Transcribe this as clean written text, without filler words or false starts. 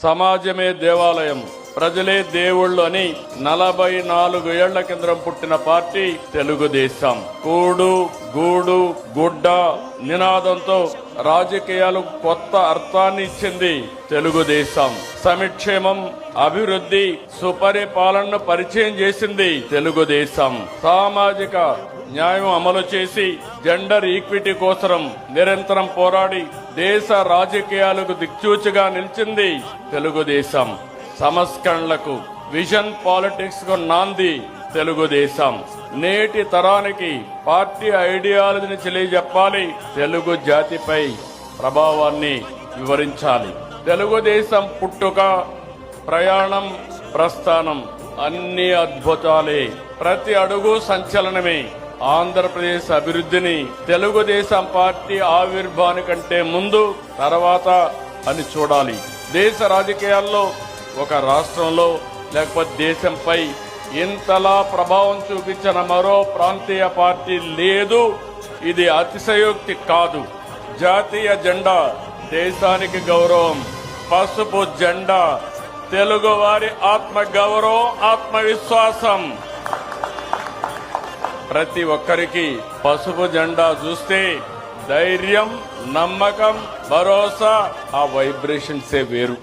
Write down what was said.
సమాజమే దేవాలయం, ప్రజలే దేవుళ్ళు అని 44 ఏళ్ల కిందం పుట్టిన పార్టీ తెలుగుదేశం. కూడు గూడు గుడ్డ నినాదంతో రాజకీయాలకు కొత్త అర్థాన్ని ఇచ్చింది తెలుగుదేశం. సంక్షేమం, అభివృద్ధి, సుపరిపాలనను పరిచయం చేసింది తెలుగుదేశం. సామాజిక న్యాయం అమలు చేసి జెండర్ ఈక్విటీ కోసం నిరంతరం పోరాడి దేశ రాజకీయాలకు దిక్సూచిగా నిలిచింది తెలుగుదేశం. సంస్కరణలకు, విజన్ పాలిటిక్స్ కు నాంది తెలుగుదేశం. నేటి తరానికి పార్టీ ఐడియాలజీని తెలియజెప్పాలి, తెలుగు జాతిపై ప్రభావాన్ని వివరించాలి. తెలుగుదేశం పుట్టుక, ప్రయాణం, ప్రస్థానం అన్ని అద్భుతాలే, ప్రతి అడుగు సంచలనమే. ఆంధ్రప్రదేశ్ అభివృద్ధిని తెలుగుదేశం పార్టీ ఆవిర్భావానికంటే ముందు, తర్వాత అని చూడాలి. దేశ రాజకీయాల్లో ఒక రాష్ట్రంలో లేకపోతే దేశంపై ఇంతలా ప్రభావం చూపించిన మరో ప్రాంతీయ పార్టీ లేదు. ఇది అతిశయోక్తి కాదు. జాతీయ జెండా దేశానికి గౌరవం, పసుపు జెండా తెలుగు వారి ఆత్మ గౌరవం, ఆత్మవిశ్వాసం. ప్రతి ఒక్కరికి పసుపు జెండా చూస్తే ధైర్యం, నమ్మకం, భరోసా, ఆ వైబ్రేషన్సే వేరు.